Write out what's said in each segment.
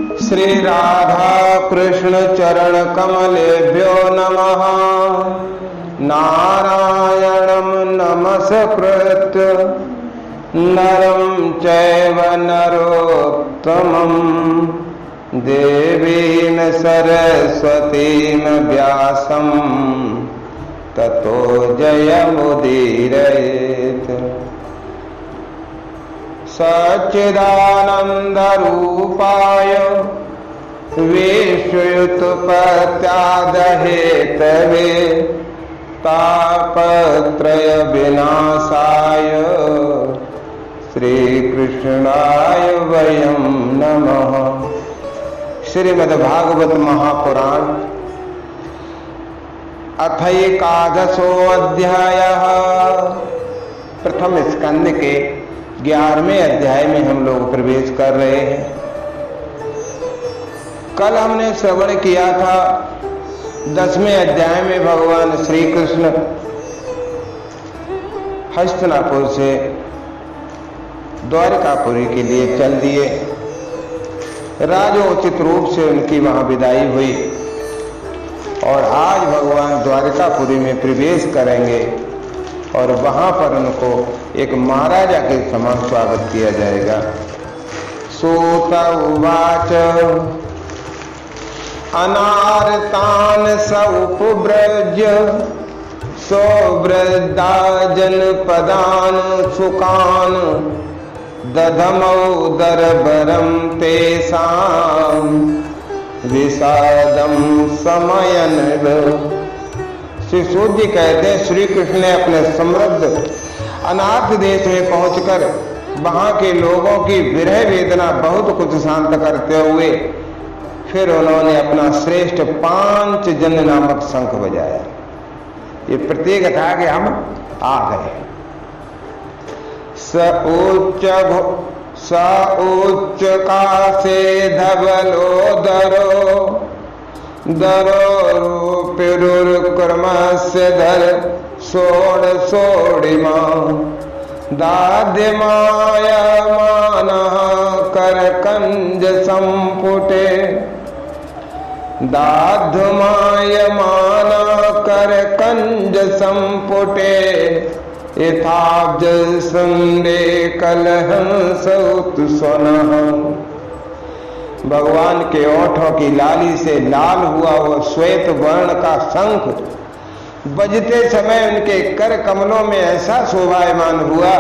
श्री राधा कृष्ण चरण कमलेभ्यो नमः। नारायणं नमस्कृत्य नरं चैव नरोत्तमं देवीं सरस्वतीं व्यासं ततो जयमुदीरयेत्। सच्चिदानन्दरूपाय विश्वोत्पत्त्यादिहेतवे तापत्रय विनाशाय श्रीकृष्णाय वयं नमः। श्रीमद्भागवत महापुराण अथैकादशो अध्यायः। प्रथम स्कंद के 11वें अध्याय में हम लोग प्रवेश कर रहे हैं। कल हमने श्रवण किया था 10वें अध्याय में भगवान श्री कृष्ण हस्तिनापुर से द्वारकापुरी के लिए चल दिए। राजोचित रूप से उनकी वहां विदाई हुई और आज भगवान द्वारकापुरी में प्रवेश करेंगे और वहां पर उनको एक महाराजा के समान स्वागत किया जाएगा। सूत उवाच अनारतान सौपव्रज सौवृद्धा जनपदान सुकान दधमौ दरबरम तेषां विषादम समयन। श्री सूत जी कहते हैं श्री कृष्ण ने अपने समृद्ध अनाथ देश में पहुंचकर वहां के लोगों की विरह वेदना बहुत कुछ शांत करते हुए फिर उन्होंने अपना श्रेष्ठ 5 जन नामक शंख बजाया। ये प्रतीक था कि हम आ गए। स उच्च कासे धवलो दरो धर सोड़िमा दाद्यमायमान कर कंज संपुटे दाधमायमान कर कंज संपुटे यथाब्ज संडे कलहंस उत्सुनः। भगवान के ओठों की लाली से लाल हुआ वो श्वेत वर्ण का शंख बजते समय उनके कर कमलों में ऐसा शोभायमान हुआ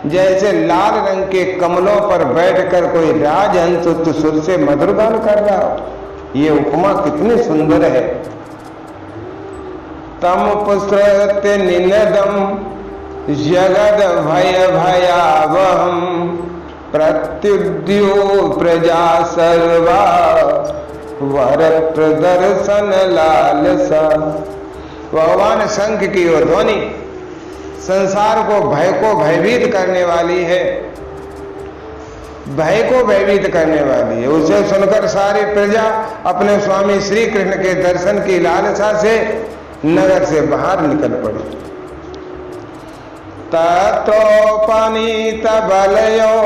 जैसे लाल रंग के कमलों पर बैठकर कोई राजहंस उच्च सुर से मधुर गान कर रहा हो। ये उपमा कितनी सुंदर है। तम पुस्त्रत्य निनदम जगद भय भयावहम प्रत्युद्यो प्रजा सर्वा वर प्रदर्शन लालसा। भगवान शंख की वो ध्वनि संसार को भयभीत करने वाली है, भय को भयभीत करने वाली है। उसे सुनकर सारी प्रजा अपने स्वामी श्री कृष्ण के दर्शन की लालसा से नगर से बाहर निकल पड़ी। ततोपनीत बलयो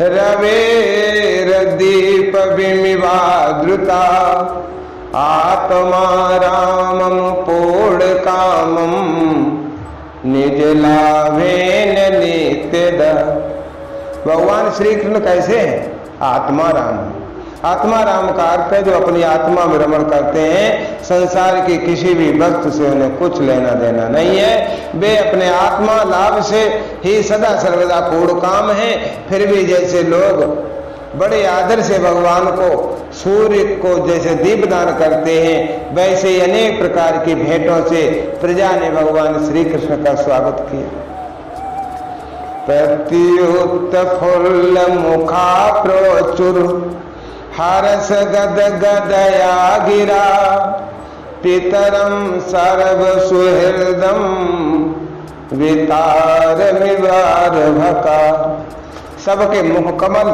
रवेर दीप विमिवाद्रुता आत्मा रामम पूर्ण कामम निज लाभेन नित्यद। भगवान श्री कृष्ण कैसे हैं? आत्मा राम। आत्मा राम का अर्थ है जो अपनी आत्मा में रमण करते हैं। संसार की किसी भी वस्तु से उन्हें कुछ लेना देना नहीं है। वे अपने आत्मा लाभ से ही सदा सर्वदा पूर्ण काम है। फिर भी जैसे लोग बड़े आदर से भगवान को सूर्य को जैसे दीपदान करते हैं वैसे ही अनेक प्रकार की भेंटों से प्रजा ने भगवान श्री कृष्ण का स्वागत किया। प्रत्युत फुल्ल मुखा प्रोचुर हरस गद गदया गिरा पितरम सर्व सुहृदम वितार विवार भका। सबके मुख कमल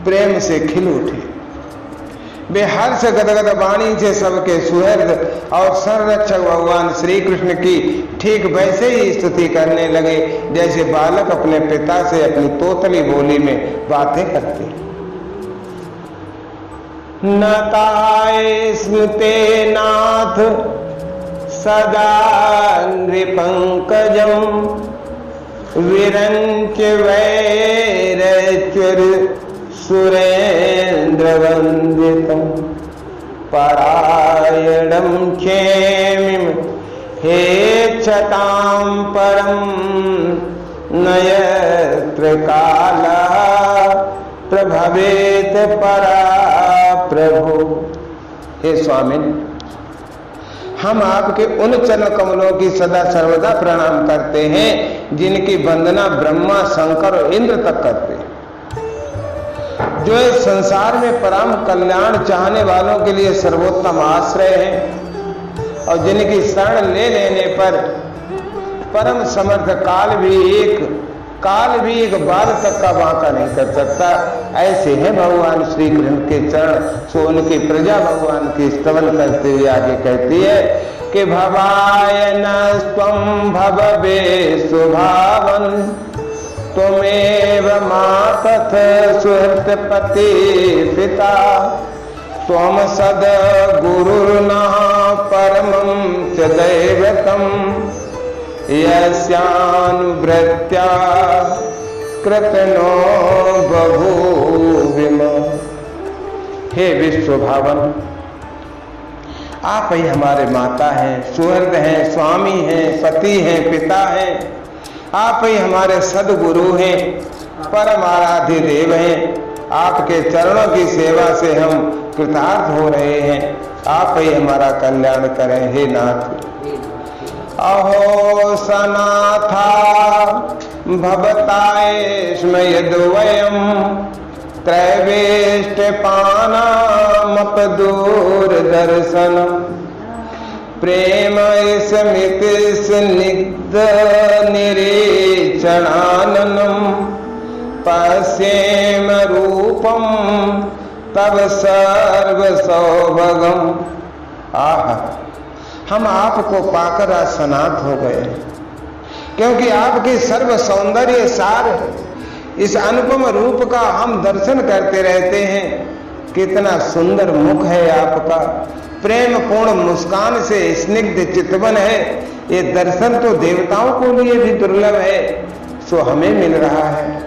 प्रेम से खिल उठे। वे हर्ष गदगद वाणी से सबके सुहृद और संरक्षक भगवान श्री कृष्ण की ठीक वैसे ही स्तुति करने लगे जैसे बालक अपने पिता से अपनी तोतली बोली में बातें करते। नताय स्मृते नाथ सदा नृपंकजं विरंच वैरच्युर सुरेन्द्रवंदितं परायणं क्षेमिं हेक्षतां परं नयत्र कालः प्रभवेत परा प्रभु। हे स्वामी, हम आपके उन चरण कमलों की सदा सर्वदा प्रणाम करते हैं जिनकी वंदना ब्रह्मा, शंकर और इंद्र तक करते हैं, जो इस संसार में परम कल्याण चाहने वालों के लिए सर्वोत्तम आश्रय है और जिनकी शरण ले लेने पर परम समर्थ काल भी एक बार तक का बांका नहीं कर सकता। ऐसे हैं भगवान श्री कृष्ण के चरण। सो उनकी प्रजा भगवान की स्तवन करते हुए आगे कहती है कि भवाय नस्त्वं भववे सुभावन त्वमेव मातथ सुहृत पति पिता त्वं सद गुरुर्नः परमं च दैवतम् यस्यानुवृत्त्या कृतनो बभूविम। हे विश्वभावन, आप ही हमारे माता हैं, सुहृद हैं, स्वामी हैं, पति हैं, पिता हैं। आप ही हमारे सदगुरु हैं, परम आराध्य देव हैं। आपके चरणों की सेवा से हम कृतार्थ हो रहे हैं। आप ही हमारा कल्याण करें हे नाथ। अहो सनाथा भवतायेष्म यद्वयम् त्रैवेष्टपानामपदूरदर्शनम् प्रेम स्मित स्निग्ध निरीक्षणाननम् पश्येम रूपं तव सर्व सौभगम्। आहा, हम आपको पाकर आज सनाथ हो गए, क्योंकि आपके सर्व सौंदर्य सार इस अनुपम रूप का हम दर्शन करते रहते हैं। कितना सुंदर मुख है आपका, प्रेम पूर्ण मुस्कान से स्निग्ध चितवन है। ये दर्शन तो देवताओं को लिए भी दुर्लभ है, सो हमें मिल रहा है।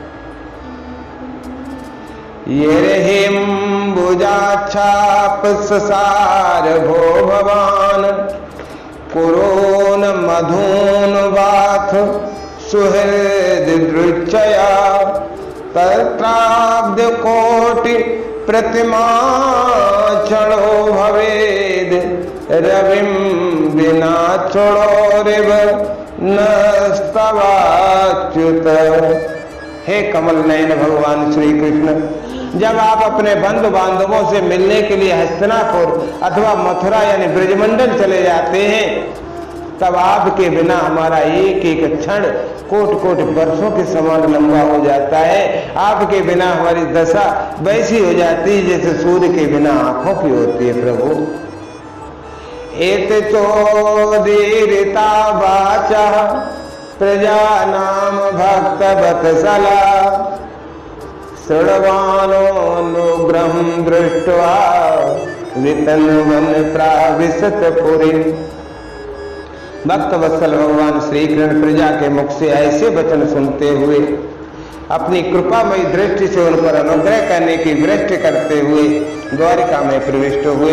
ये रहिम बुजाछाप ससार भो भवान कुरोन मधुन वाथ सुहृद दृच्छया तत्राब्द कोटि प्रतिमा चढ़ो भवेद रविम बिना छोड़ो रिव नस्तवाच्युत। हे कमल नयन भगवान श्री कृष्ण, जब आप अपने बंधु बांधवों से मिलने के लिए हस्तिनापुर अथवा मथुरा यानी ब्रजमंडल चले जाते हैं, तब आपके बिना हमारा एक एक क्षण कोट कोट वर्षों के समान लंबा हो जाता है। आपके बिना हमारी दशा वैसी हो जाती है जैसे सूर्य के बिना आंखों की होती है। प्रभु एत चोदीरिता वाचा प्रजा नाम भक्त वत्सला श्रृण्वानोऽनुग्रहं दृष्ट्वा वितन्वन् प्राविशत पुरी। भक्त वत्सल भगवान श्री कृष्ण प्रजा के मुख से ऐसे वचन सुनते हुए अपनी कृपामयी दृष्टि से उन पर अनुग्रह करने की वृष्टि करते हुए द्वारिका में प्रविष्ट हुए।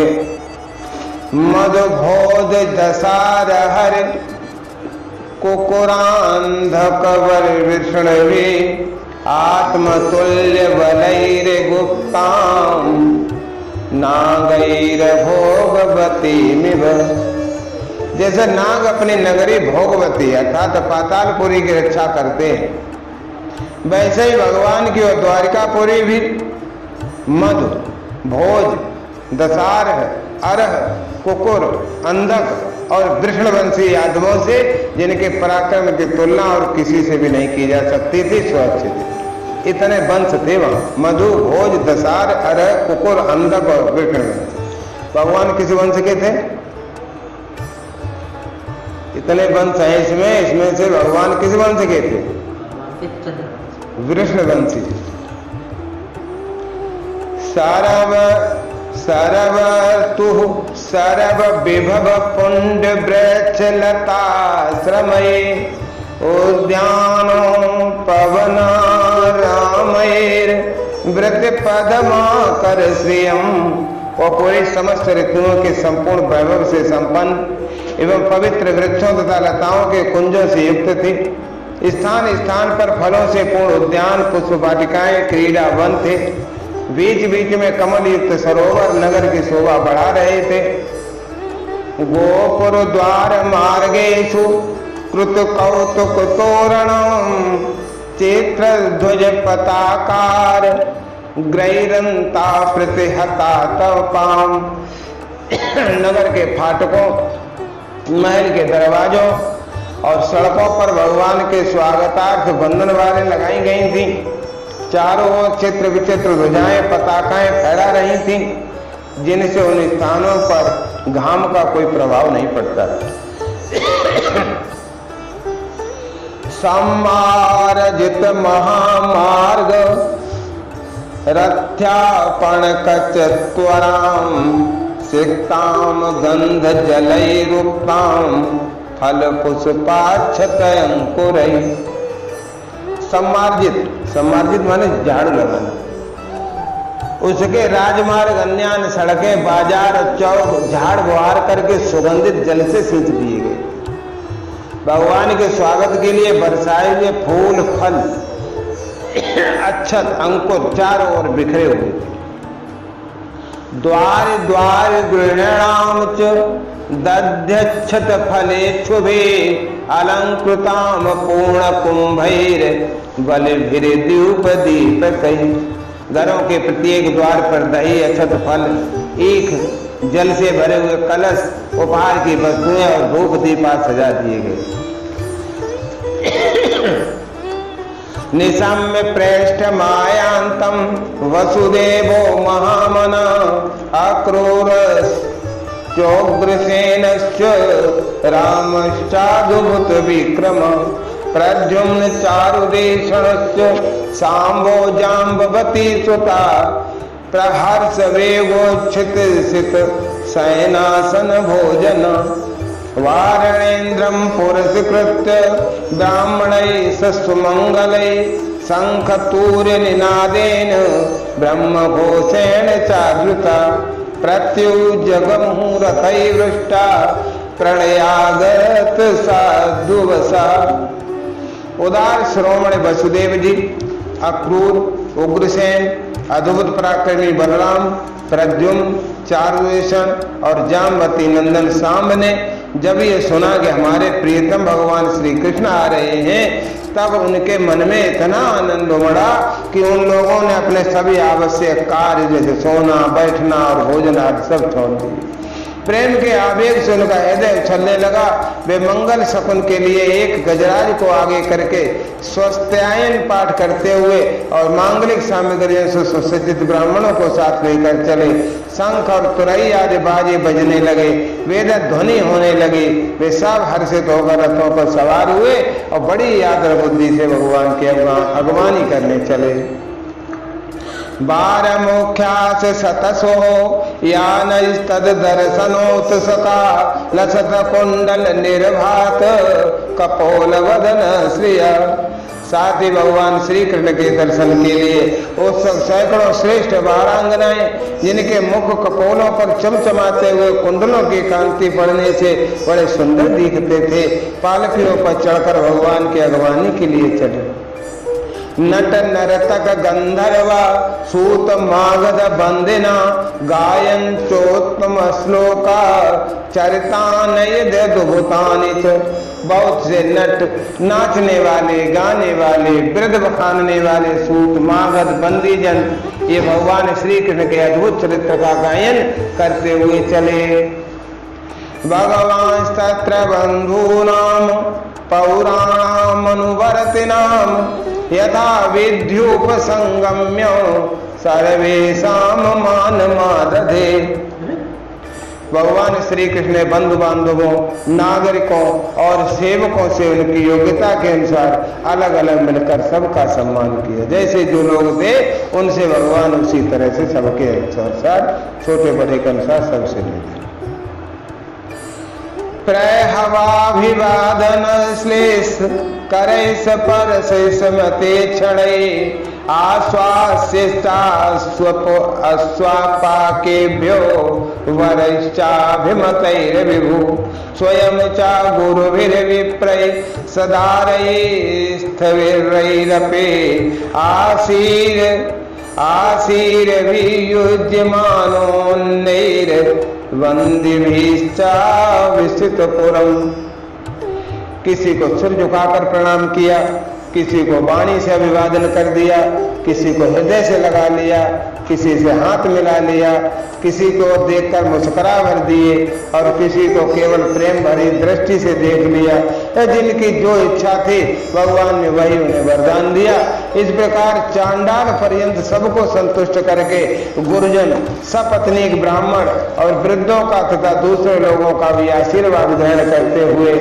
मधुभोज दसार हर कुकुरांधकवर विष्णवे आत्मतुल्य बलैर गुप्तां नागैर भोगवती मिव। जैसे नाग अपनी नगरी भोगवती अर्थात पातालपुरी की रक्षा करते हैं, वैसे ही भगवान की और द्वारिकापुरी भी मधु, भोज, दसार, अरह, कुकुर, अंधक और वृषणवंशी यादवों से जिनके पराक्रम की तुलना और किसी से भी नहीं की जा सकती थी, स्वच्छ थी। इतने वंश थे वहां, मधु, भोज, दसार, अरह, कुकुर, अंधक और वृषणवंशी। भगवान किस वंश के थे? इतने वंश हैं इसमें से भगवान किस वंश के थे? वृषणवंशी। सर्वतुः सर्व विभव पुण्ड वृक्ष लताश्रमये उद्यानो पवनारामैर वृत पदमाकर श्रियम। और पूरे समस्त ऋतुओं के संपूर्ण वैभव से संपन्न एवं पवित्र वृक्षों तथा लताओं के कुंजों से युक्त थे। स्थान स्थान पर फलों से पूर्ण उद्यान, पुष्प वाटिकाएं, क्रीड़ा वन थे। बीच बीच में कमल युक्त सरोवर नगर की शोभा बढ़ा रहे थे। गोपुर द्वार मार्गेषु कृत कौतुक तोरणम चित्र ध्वज पताकार ग्रैरंता प्रतिहता तवपाम। नगर के फाटकों, महल के दरवाजों और सड़कों पर भगवान के स्वागतार्थ बंधन वाले लगाई गई थी। चारों ओर चित्र विचित्र ध्वजाएं पताकाएं फहरा रही थी, जिनसे उन स्थानों पर घाम का कोई प्रभाव नहीं पड़ता। सम्मार्जित महामार्ग रथ्यापणकचत्वरां सिक्तां गंध जलैरुक्तां फल पुष्पाक्षतयंकुरै। सम्मार्जित, सम्मार्जित माने झाड़ू लगाना। उसके राजमार्ग, अन्यान सड़कें, बाजार, चौक झाड़ बुहार करके सुगंधित जल से सींच दिए गए। भगवान के स्वागत के लिए बरसाए हुए फूल, फल, अक्षत, अंकुर चारों ओर बिखरे हुए थे। द्वार द्वार गृहणाम च दध्यक्षत फलेच्छुभे अलंकृताम पूर्ण कुंभैर बलिभिर्द्यूपदीपकै। घरों के प्रत्येक द्वार पर दही, अक्षत, फल, ईख, जल से भरे हुए कलश, उपहार की वस्तुएं और धूप दीपा सजा दिए गए। निशम्य प्रेष्ठ मायांतम वसुदेवो महामना अक्रूर चोग्रसेनश्च रामश्चाद्भुत विक्रम प्रद्युम्न चारुदेशनश्च शाम्भो जाम्बवती सुता प्रहर्ष वेगोच्छित सित शयनासन भोजन वारणेन्द्रं पुरस्कृत्य ब्राह्मणैः सस्वमङ्गलैः शङ्खतूर्य निनादेन ब्रह्मघोषेण चावृता प्रत्युजगमुहूर्तैर्वृष्टा प्रणयागत साधुवसा। उदार श्रोमण वसुदेव जी, अक्रूर, उग्रसेन, अद्भुत पराक्रमी बलराम, प्रद्युम्न, चारुदेशन और जाम्बवती नंदन सांब ने जब ये सुना कि हमारे प्रियतम भगवान श्री कृष्ण आ रहे हैं, तब उनके मन में इतना आनंद उमड़ा कि उन लोगों ने अपने सभी आवश्यक कार्य जैसे सोना, बैठना और भोजन आदि सब छोड़ दिए। प्रेम के आवेग से उनका हृदय उछलने लगा। वे मंगल शकुन के लिए एक गजराज को आगे करके स्वस्त्यायन पाठ करते हुए और मांगलिक सामग्रियों से सुसज्जित ब्राह्मणों को साथ लेकर चले। शंख और तुरई आदि बाजे बजने लगे, वेद ध्वनि होने लगी। वे सब हर्षित होकर रथों पर सवार हुए और बड़ी आदर बुद्धि से भगवान की अगवानी करने चले। बार मुख्यास सतसो यानस्तद दर्शनोत सका लसत कुंडल निर्भात कपोल वदन श्रिय। साथ ही भगवान श्री कृष्ण के दर्शन के लिए उत्सुक सैकड़ों श्रेष्ठ बारांगनाएं, जिनके मुख कपोलों पर चमचमाते हुए कुंडलों की कांति पड़ने से बड़े सुंदर दिखते थे, पालकियों पर चढ़कर भगवान की अगवानी के लिए चले। नट नर्तक गंधर्वा सूत मागध बंदिना गायन चोत्तम श्लोका चरितानयदुभुतानि च। बहुत से नट, नाचने वाले, गाने वाले, वृद्ध बखानने वाले सूत, मागध, बंदीजन ये भगवान श्री कृष्ण के अद्भुत चरित्र का गायन करते हुए चले। भगवान तत्र बंधूनाम पौराणामनुवर्तिनाम यथा विद्युपसंगम्य सर्वेषां मानमादधे। भगवान श्री कृष्ण ने बंधु बांधवों, नागरिकों और सेवकों से उनकी योग्यता के अनुसार अलग अलग मिलकर सबका सम्मान किया। जैसे जो लोग थे उनसे भगवान उसी तरह से सबके अनुसार, छोटे बड़े के अनुसार सबसे मिले। प्रहवाभिवादन श्लेष करे पर समते क्षणे आश्वास्यता अस्वापाकेभ्यो वरश्चाभिमतैर्विभु स्वयं च गुरुभिर्विप्रै सदारैस्थविरैरपि आसीर्वियुज्यमानोन्नैर् वन्दिभिश्चाविष्टितपुरम्। किसी को सिर झुकाकर प्रणाम किया, किसी को वाणी से अभिवादन कर दिया, किसी को हृदय से लगा लिया, किसी से हाथ मिला लिया, किसी को देखकर मुस्कुरा भर दिए और किसी को केवल प्रेम भरी दृष्टि से देख लिया। जिनकी जो इच्छा थी भगवान ने वही उन्हें वरदान दिया। इस प्रकार चांडाल पर्यंत सबको संतुष्ट करके गुरुजन, सपत्नीक ब्राह्मण और वृद्धों का तथा दूसरे लोगों का भी आशीर्वाद ग्रहण करते हुए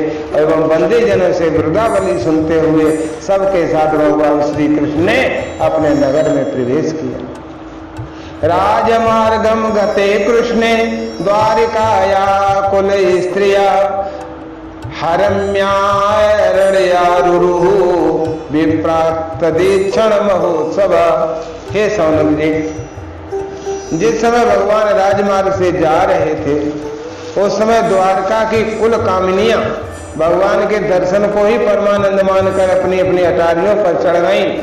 एवं बंदी जनों से वृद्धावली सुनते हुए सबके साथ भगवान श्री कृष्ण ने अपने नगर में प्रवेश किया। राजमार्गम गते कृष्णे द्वारिकाया कुल स्त्रिया हरम्यारण्यारुरुः विप्राक्तदीक्षण महोत्सव। हे सौनक जी, जिस समय भगवान राजमार्ग से जा रहे थे उस समय द्वारका की कुल कामिनियां भगवान के दर्शन को ही परमानंद मानकर अपनी अपनी अटारियों पर चढ़ गईं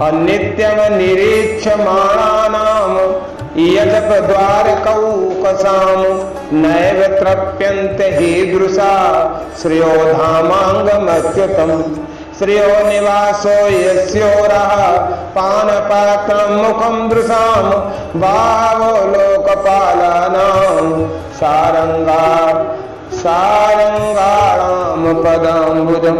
और नित्यम निरीक्षमाणानाम यदप द्वारकौकसाम नैव तृप्यन्ते हीदृशा श्रेयो धामांगमच्युतम श्रेयो निवासो यस्योरः पानपात्रं मुखं दृशाम भावो लोकपालानां सारंगाणाम पदाम्बुजम।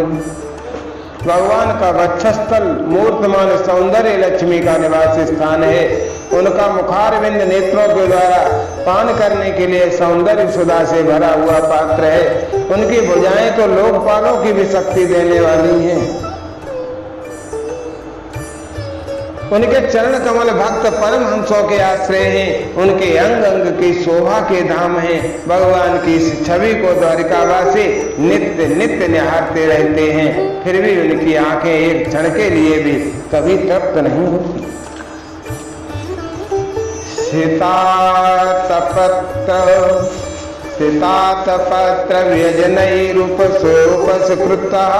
भगवान का वक्षस्थल मूर्तमान सौंदर्य लक्ष्मी का निवास स्थान है। उनका मुखारविंद नेत्रों के द्वारा पान करने के लिए सौंदर्य सुधा से भरा हुआ पात्र है। उनकी भुजाएं तो लोकपालों की भी शक्ति देने वाली हैं। उनके चरण कमल भक्त परमहंसों के आश्रय हैं। उनके अंग अंग की शोभा के धाम हैं। भगवान की इस छवि को द्वारिकावासी नित्य नित्य निहारते रहते हैं, फिर भी उनकी आंखें एक क्षण के लिए भी कभी तृप्त नहीं होती। सीतातपत्र व्यजनैरुपसोपसकृतः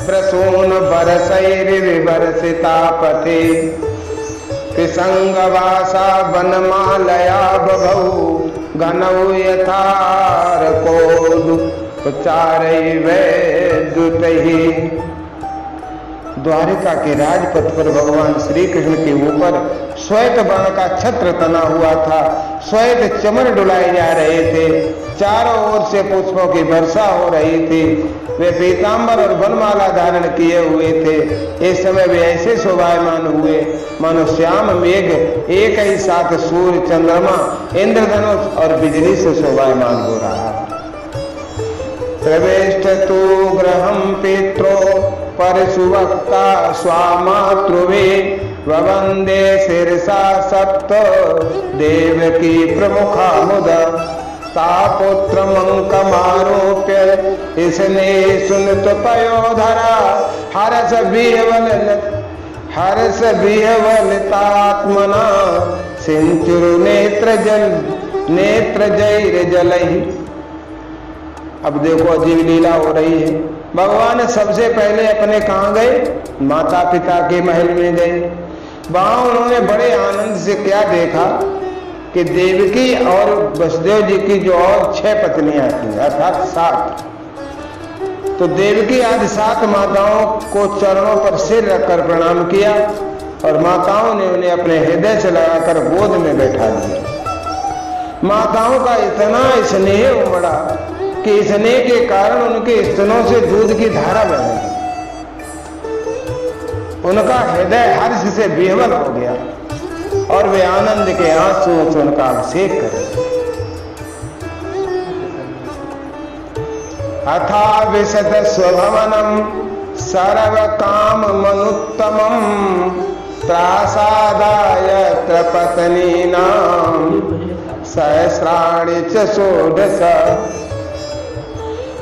प्रसून बरसैर्विवर्षिता पथे कृसंगवासा वनमालया बभौ घनौ यथारकोदुपचारैर्वैद्युतैः। द्वारिका के राजपथ पर भगवान श्री कृष्ण के ऊपर श्वेत वर्ण का छत्र तना हुआ था। श्वेत चमन डुलाए जा रहे थे। चारों ओर से पुष्पों की वर्षा हो रही थी। वे पीतांबर और वनमाला धारण किए हुए थे। इस समय वे ऐसे शोभायमान हुए मानो श्याम मेघ एक ही साथ सूर्य, चंद्रमा, इंद्रधनुष और बिजली से शोभायमान हो रहा। प्रवेष्टतु गृहं पित्रो परशुवक्ता स्वामातृवे ववंदे शिरसा सप्त देवकी प्रमुखा मुदा तापुत्रमंकमारोप्य इसने सुनत पयोधरा हर्ष विहवलितात्मना सिंचुरु नेत्र जैर जलहि। अब देखो अजीब लीला हो रही है। भगवान सबसे पहले अपने कहाँ गए? माता पिता के महल में गए। वहां उन्होंने बड़े आनंद से क्या देखा कि देवकी और वसुदेव जी की जो और 6 पत्नियां थी अर्थात 7, तो देवकी आदि 7 माताओं को चरणों पर सिर रखकर प्रणाम किया और माताओं ने उन्हें अपने हृदय से लगाकर गोद में बैठा दिया। माताओं का इतना स्नेह उमड़ा कि स्नेह के कारण उनके स्तनों से दूध की धारा बह गई। उनका हृदय हर्ष से विह्वल हो गया और वे आनंद के आंसुओं से उनका अभिषेक करें। अथा विशद स्वभवनम सर्व काम मनुत्तमम प्रासादाय पत्नीनाम सहस्राणि च षोडश।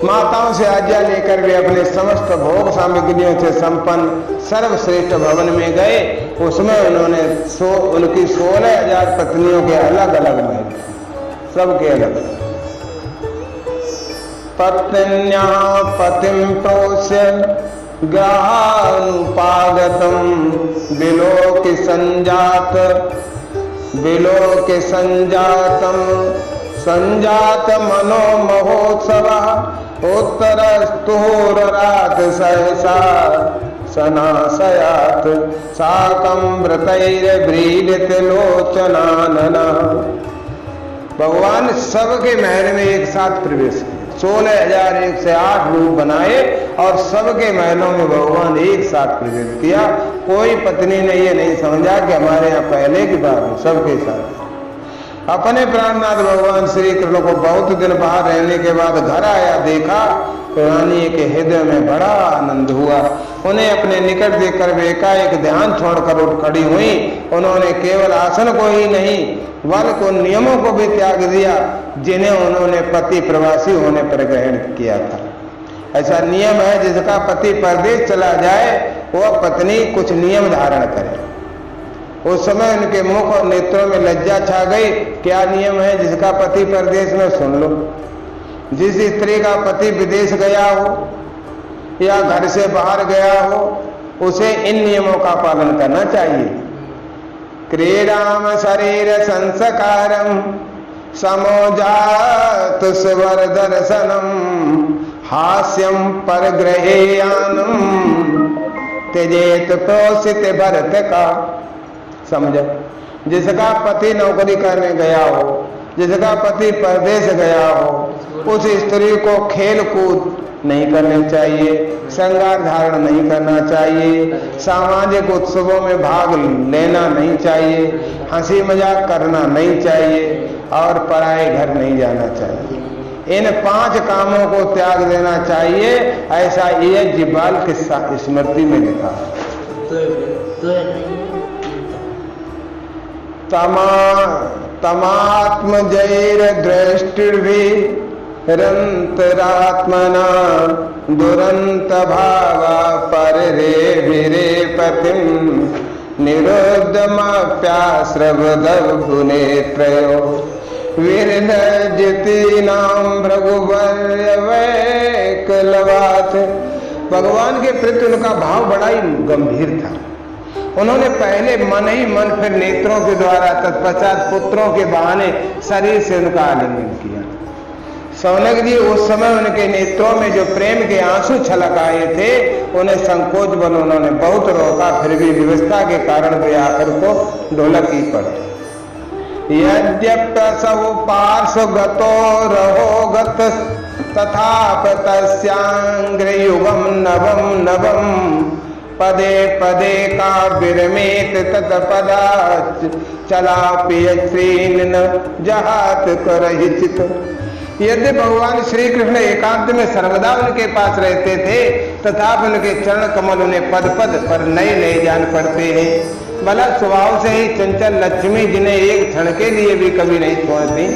माताओं से आज्ञा लेकर वे अपने समस्त भोग सामग्रियों से संपन्न सर्वश्रेष्ठ भवन में गए। उसमें उन्होंने उनकी 16,000 पत्नियों के अलग अलग महल, सबके अलग। पत्न्या पतिं प्रोष्य ग्रहानुपागतम विलोक संजातम संजात मनो महोत्सव उत्तरस्तुरात सहसा सनाशयात साकं व्रतैर्व्रीडित लोचनानना। भगवान सबके महल में एक साथ प्रवेश किए। 16,008 रूप बनाए और सबके महलों में भगवान एक साथ प्रवेश किया। कोई पत्नी ने ये नहीं समझा कि हमारे यहाँ पहले की बात है, सबके साथ। अपने प्राणनाथ भगवान श्री कृष्ण को बहुत दिन बाहर रहने के बाद घर आया, देखा तो रानी के हृदय में बड़ा आनंद हुआ। उन्हें अपने निकट देखकर वे एकाएक ध्यान छोड़कर उठ खड़ी हुई। उन्होंने केवल आसन को ही नहीं बल्कि उन नियमों को भी त्याग दिया जिन्हें उन्होंने पति प्रवासी होने पर ग्रहण किया था। ऐसा नियम है जिसका पति परदेश चला जाए वह पत्नी कुछ नियम धारण करे। उस समय उनके मुख और नेत्रों में लज्जा छा गई। क्या नियम है जिसका पति परदेश में? सुन लो। जिस स्त्री का पति विदेश गया हो या घर से बाहर गया हो उसे इन नियमों का पालन करना चाहिए। क्रीडाम शरीर संस्कारम समोजात स्वर दर्शनम हास्यम परग्रहेयानम त्यजेत प्रोसित भरत का। समझो, जिसका पति नौकरी करने गया हो, जिसका पति परदेश गया हो, उस स्त्री को खेल कूद नहीं करनी चाहिए, श्रृंगार धारण नहीं करना चाहिए, सामाजिक उत्सवों में भाग लेना नहीं चाहिए, हंसी मजाक करना नहीं चाहिए और पराए घर नहीं जाना चाहिए। इन 5 कामों को त्याग देना चाहिए। ऐसा ये जिबाल की स्मृति में लिखा। तमात्म जैर दृष्टिर्भिरंतरात्मना दुरंत भावा पर रे भिरे पतिम निरुद्धमाप्याश्रवदवनेत्रयो वीरजितीनाम भृगुवर्य वैकलवात। भगवान के प्रति उनका भाव बड़ा ही गंभीर था। उन्होंने पहले मन ही मन फिर नेत्रों के द्वारा तत्पश्चात पुत्रों के बहाने शरीर से उनका आलिंगन किया। सौनक जी उस समय उनके नेत्रों में जो प्रेम के आंसू छलक आए थे उन्हें संकोच बन उन्होंने बहुत रोका, फिर भी व्यवस्था के कारण वे आखिर को ढोलक ही पड़े। यद्यप्यसौ पार्श्वगतो रहोगत तथाप तस्यांग्रयुगम नवम नवम पदे पदे का विरमेत तत्पदा चला पियश्रीन जहात करहिचित। यदि भगवान श्री कृष्ण एकांत में सर्वदा उनके पास रहते थे तथापि उनके चरण कमल उन्हें पद पद पर नए नए जान पड़ते हैं। भला स्वभाव से ही चंचल लक्ष्मी जिन्हें एक क्षण के लिए भी कभी नहीं छोड़ती,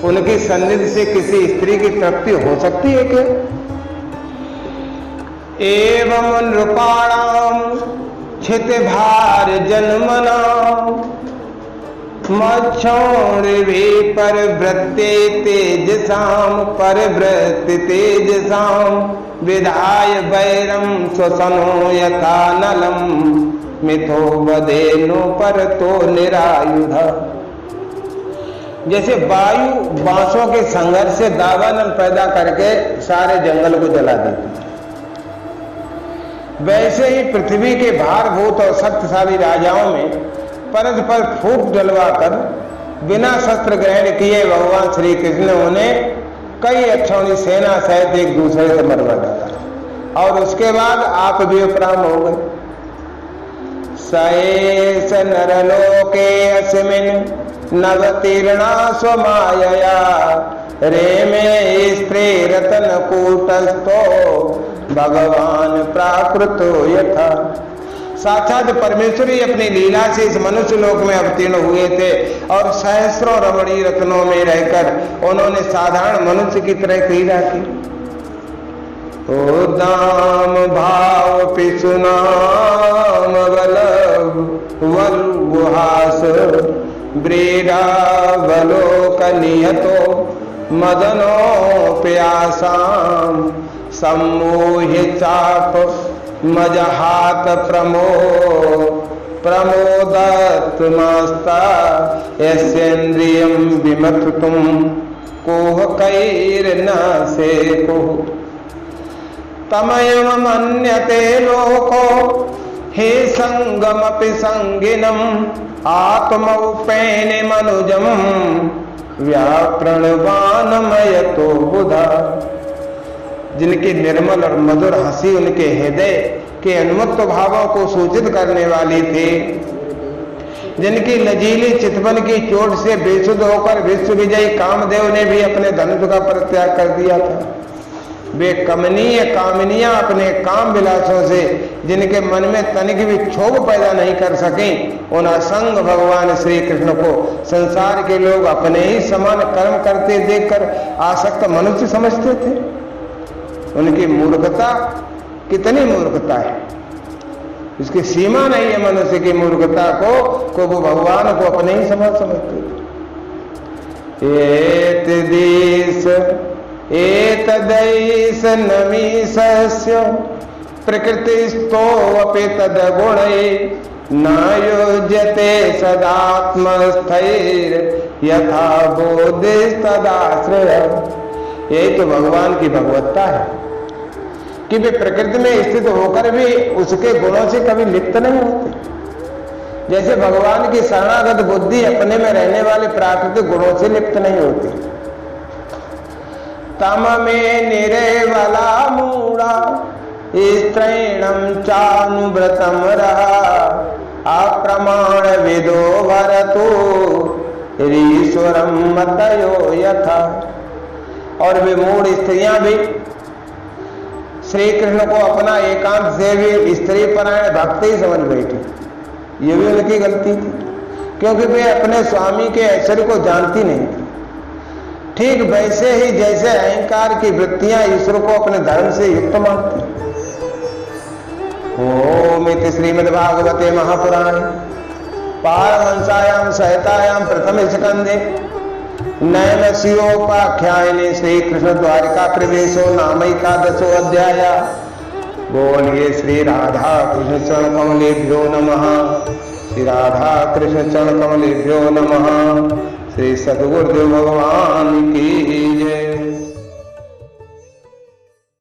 उनकी सन्निधि से किसी स्त्री की तृप्ति हो सकती है क्या? एवं नृपाणाम छित भार जन्मनाम मच्छोर्वी परवृत्ते तेजसाम परवृत्ति तेजसाम विधाय वैरम स्वसनो यथा नलम मिथो वदेनो परतो निरायुध। जैसे वायु बांसों के संघर्ष से दावानल पैदा करके सारे जंगल को जला देती, वैसे ही पृथ्वी के भारभूत और शक्तिशाली राजाओं में परत पर फूट डलवाकर बिना शस्त्र ग्रहण किए भगवान श्री कृष्ण ने उन्हें कई अक्षौणी सेना सहित एक दूसरे से मरवा डाला और उसके बाद आप भी उपराम हो गए। सएष नरलोके अस्मिन् नवतीर्णा स्वमायया रेमे स्त्री रतन कूटस्थो भगवान प्राकृतो यथा। साक्षात परमेश्वर ही अपनी लीला से इस मनुष्य लोक में अवतीर्ण हुए थे और सहस्रों रमणीय रत्नों में रहकर उन्होंने साधारण मनुष्य की तरह क्रीड़ा की। तो दाम भाव पिसुनाम वल्लभ वल्गुहास ब्रीडावलोकनियतो मदनो प्यासाम सम्मोहि चाप मजहात प्रमोदत्मास्ता यस्येन्द्रियं विमथुतुं कोह कैर्न सेकुः तमयम मन्यते लोको हे संगमपि संगिनम् आत्मौपेन मनुजं व्याप्रणवानमयतो बुधा। जिनकी निर्मल और मधुर हंसी उनके हृदय के उन्मुक्त भावों को सूचित करने वाली थी, जिनकी लजीली चितवन की चोट से बेसुध होकर विश्व विजयी कामदेव ने भी अपने धनुष का परित्याग कर दिया था। वे कमनीय कामिनियां अपने काम विलासों से जिनके मन में तनिक भी क्षोभ पैदा नहीं कर सके, उन असंग भगवान श्री कृष्ण को संसार के लोग अपने ही समान कर्म करते देखकर आसक्त मनुष्य समझते थे। उनकी मूर्खता कितनी मूर्खता है, इसकी सीमा नहीं है। मनुष्य की मूर्खता को वो भगवान को अपने ही समान समझते थे। एतदैष नमीशस्य प्रकृतिस्थोऽपि तद्गुणै न युज्यते सदात्मस्थैर् यथा बोधिस्तदाश्रय। यही तो भगवान की भगवत्ता है कि वे प्रकृति में स्थित होकर भी उसके गुणों से कभी लिप्त नहीं होते। जैसे भगवान की शरणागत बुद्धि अपने में रहने वाले प्राकृतिक गुणों से लिप्त नहीं होती। तम में निरेवला मूढ़ा स्त्रैणम चानुव्रतम रहा अप्रमाण विदो भरतो ईश्वरम मतयो यथा। और वे मूढ़ स्त्रियां भी श्री कृष्ण को अपना एकांत से भी स्त्री परायण भक्त ही समझ बैठी। ये भी उनकी गलती थी, क्योंकि वे अपने स्वामी के ऐश्वर्य को जानती नहीं थी। ठीक वैसे ही जैसे अहंकार की वृत्तियां ईश्वर को अपने धर्म से युक्त मानती। ओम इति श्रीमद्भागवते महापुराणे पारमहंस्यां संहितायां प्रथम स्कंदे नैमशिरोपाख्याने श्री कृष्ण द्वारिका प्रवेशो नामैकादशो अध्याय। बोलिए श्री राधा कृष्ण चरण कमलेभ्यो नमः। श्री राधा कृष्ण चरण कमलेभ्यो नमः। श्री सद्गुरुदेव भगवान की